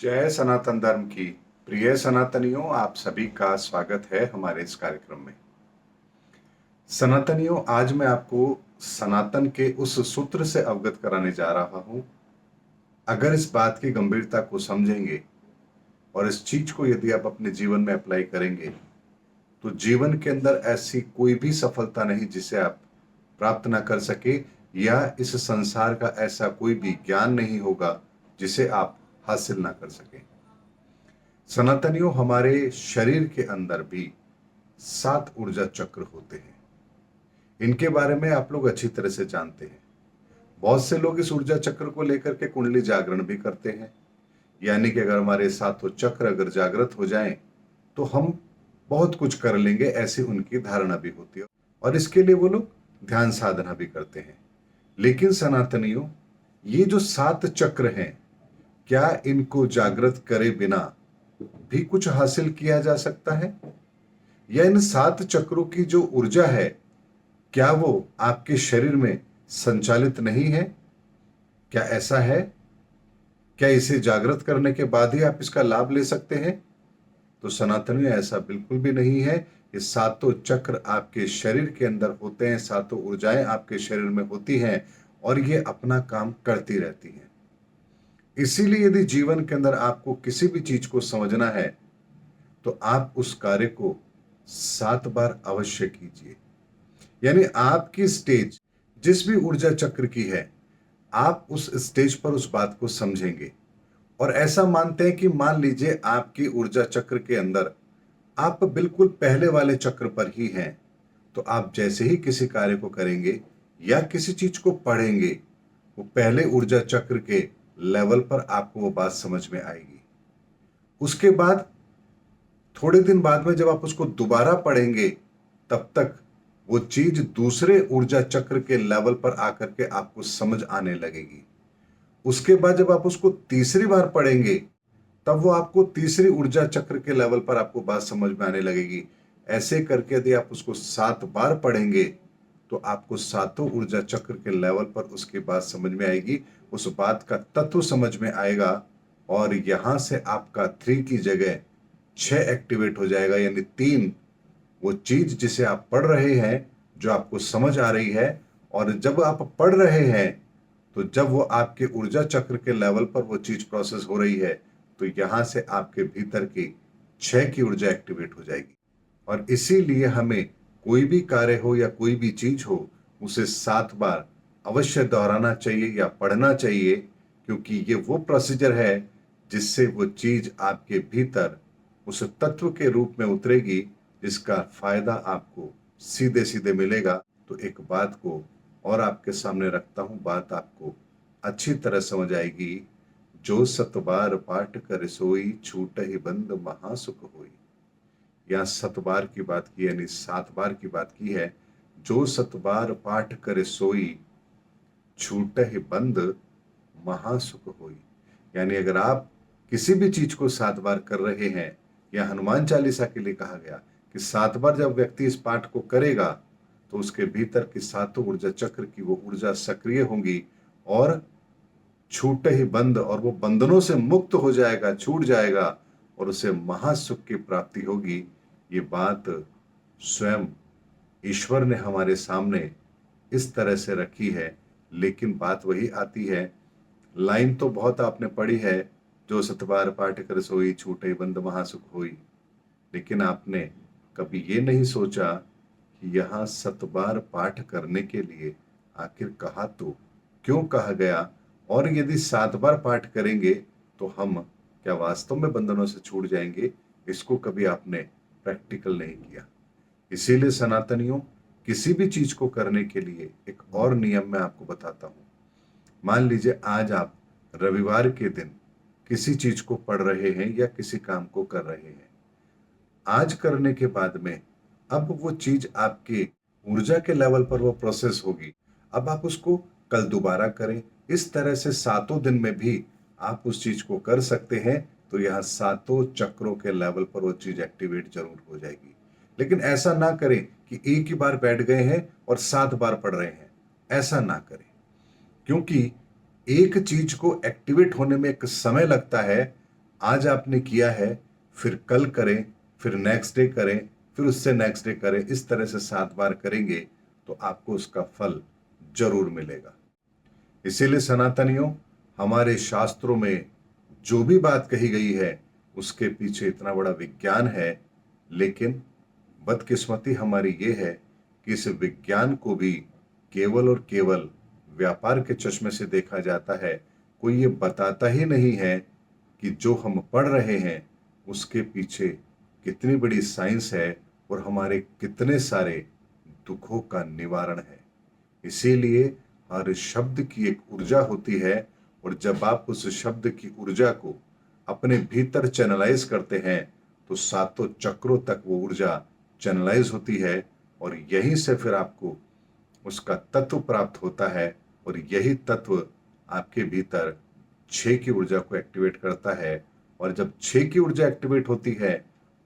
जय सनातन धर्म की प्रिय सनातनियों, आप सभी का स्वागत है हमारे इस कार्यक्रम में। सनातनियों, आज मैं आपको सनातन के उस सूत्र से अवगत कराने जा रहा हूं। अगर इस बात की गंभीरता को समझेंगे और इस चीज को यदि आप अपने जीवन में अप्लाई करेंगे तो जीवन के अंदर ऐसी कोई भी सफलता नहीं जिसे आप प्राप्त ना कर सके, या इस संसार का ऐसा कोई भी ज्ञान नहीं होगा जिसे आप हासिल ना कर सके। सनातनियों, हमारे शरीर के अंदर भी 7 ऊर्जा चक्र होते हैं। इनके बारे में आप लोग अच्छी तरह से जानते हैं। बहुत से लोग इस ऊर्जा चक्र को लेकर के कुंडली जागरण भी करते हैं। यानी कि अगर हमारे सातों चक्र अगर जागृत हो जाएं तो हम बहुत कुछ कर लेंगे, ऐसी उनकी धारणा भी होती है और इसके लिए वो लोग ध्यान साधना भी करते हैं। लेकिन सनातनियों, ये जो 7 चक्र हैं, क्या इनको जागृत करे बिना भी कुछ हासिल किया जा सकता है? या इन 7 चक्रों की जो ऊर्जा है, क्या वो आपके शरीर में संचालित नहीं है? क्या ऐसा है? क्या इसे जागृत करने के बाद ही आप इसका लाभ ले सकते हैं? तो सनातनियों, ऐसा बिल्कुल भी नहीं है। ये सातों चक्र आपके शरीर के अंदर होते हैं, सातों ऊर्जाएं आपके शरीर में होती हैं और ये अपना काम करती रहती हैं। इसीलिए यदि जीवन के अंदर आपको किसी भी चीज को समझना है तो आप उस कार्य को 7 बार अवश्य कीजिए। यानी आपकी स्टेज जिस भी ऊर्जा चक्र की है, आप उस स्टेज पर उस बात को समझेंगे। और ऐसा मानते हैं कि मान लीजिए आपकी ऊर्जा चक्र के अंदर आप बिल्कुल पहले वाले चक्र पर ही हैं, तो आप जैसे ही किसी कार्य को करेंगे या किसी चीज को पढ़ेंगे, वो पहले ऊर्जा चक्र के लेवल पर आपको वो बात समझ में आएगी। उसके बाद थोड़े दिन बाद में जब आप उसको दोबारा पढ़ेंगे, तब तक वो चीज दूसरे ऊर्जा चक्र के लेवल पर आकर के आपको समझ आने लगेगी। उसके बाद जब आप उसको तीसरी बार पढ़ेंगे, तब वो आपको तीसरी ऊर्जा चक्र के लेवल पर आपको बात समझ में आने लगेगी। ऐसे करके यदि आप उसको 7 बार पढ़ेंगे तो आपको सातों ऊर्जा चक्र के लेवल पर उसकी बात समझ में आएगी, उस बात का तत्व समझ में आएगा और यहां से आपका 3 की जगह 6 एक्टिवेट हो जाएगा। यानी 3 वो चीज जिसे आप पढ़ रहे हैं, जो आपको समझ आ रही है, और जब आप पढ़ रहे हैं तो जब वो आपके ऊर्जा चक्र के लेवल पर वो चीज प्रोसेस हो रही है, तो यहां से आपके भीतर की 6 की ऊर्जा एक्टिवेट हो जाएगी। और इसीलिए हमें कोई भी कार्य हो या कोई भी चीज हो, उसे 7 बार अवश्य दोहराना चाहिए या पढ़ना चाहिए, क्योंकि ये वो प्रोसीजर है जिससे वो चीज आपके भीतर उस तत्व के रूप में उतरेगी, जिसका फायदा आपको सीधे सीधे मिलेगा। तो एक बात को और आपके सामने रखता हूं, बात आपको अच्छी तरह समझ आएगी। जो 7 बार पाठ कर सोई, छूट ही बंद महासुख होई। यहाँ 7 बार की बात की, यानी 7 बार की बात की है। जो 7 बार पाठ करे सोई, छूट ही बंद महासुख होई। यानी अगर आप किसी भी चीज को 7 बार कर रहे हैं, या हनुमान चालीसा के लिए कहा गया कि 7 बार जब व्यक्ति इस पाठ को करेगा तो उसके भीतर की सातों ऊर्जा चक्र की वो ऊर्जा सक्रिय होंगी और छूट ही बंद, और वो बंधनों से मुक्त हो जाएगा, छूट जाएगा और उसे महासुख की प्राप्ति होगी। ये बात स्वयं ईश्वर ने हमारे सामने इस तरह से रखी है। लेकिन बात वही आती है, लाइन तो बहुत आपने पढ़ी है, जो 7 बार पाठ कर सोई, छूटे बंद महासुख होई। लेकिन आपने कभी ये नहीं सोचा कि यहाँ 7 बार पाठ करने के लिए आखिर कहा तो क्यों कहा गया, और यदि 7 बार पाठ करेंगे तो हम क्या वास्तव में बंधनों से छूट जाएंगे? इसको कभी आपने प्रैक्टिकल नहीं किया। इसीलिए सनातनियों, किसी भी चीज को करने के लिए एक और नियम मैं आपको बताता हूं। मान लीजिए आज आप रविवार के दिन किसी चीज को पढ़ रहे हैं या किसी काम को कर रहे हैं। आज करने के बाद में अब वो चीज आपके ऊर्जा के लेवल पर वो प्रोसेस होगी। अब आप उसको कल दोबारा करें। इस तरह से सातों दिन में भी आप उस चीज को कर सकते हैं, तो यहाँ सातों चक्रों के लेवल पर वो चीज एक्टिवेट जरूर हो जाएगी। लेकिन ऐसा ना करें कि एक ही बार बैठ गए हैं और 7 बार पढ़ रहे हैं। ऐसा ना करें, क्योंकि एक चीज को एक्टिवेट होने में एक समय लगता है। आज आपने किया है, फिर कल करें, फिर नेक्स्ट डे करें, फिर उससे नेक्स्ट डे करें, इस तरह से 7 बार करेंगे तो आपको उसका फल जरूर मिलेगा। इसीलिए सनातनियों, हमारे शास्त्रों में जो भी बात कही गई है उसके पीछे इतना बड़ा विज्ञान है, लेकिन बदकिस्मती हमारी ये है कि इस विज्ञान को भी केवल और केवल व्यापार के चश्मे से देखा जाता है। कोई ये बताता ही नहीं है कि जो हम पढ़ रहे हैं उसके पीछे कितनी बड़ी साइंस है और हमारे कितने सारे दुखों का निवारण है। इसीलिए हर शब्द की एक ऊर्जा होती है, और जब आप उस शब्द की ऊर्जा को अपने भीतर चैनलाइज करते हैं तो सातों चक्रों तक वो ऊर्जा चैनलाइज होती है, और यहीं से फिर आपको उसका तत्व प्राप्त होता है, और यही तत्व आपके भीतर 6 की ऊर्जा को एक्टिवेट करता है। और जब 6 की ऊर्जा एक्टिवेट होती है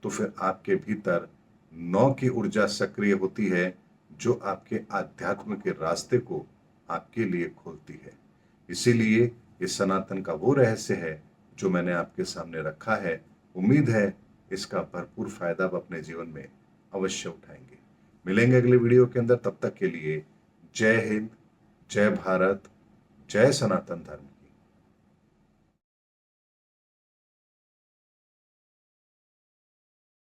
तो फिर आपके भीतर 9 की ऊर्जा सक्रिय होती है, जो आपके आध्यात्म के रास्ते को आपके लिए खोलती है। इसीलिए ये सनातन का वो रहस्य है जो मैंने आपके सामने रखा है। उम्मीद है इसका भरपूर फायदा आप अपने जीवन में अवश्य उठाएंगे। मिलेंगे अगले वीडियो के अंदर, तब तक के लिए जय हिंद, जय भारत, जय सनातन धर्म।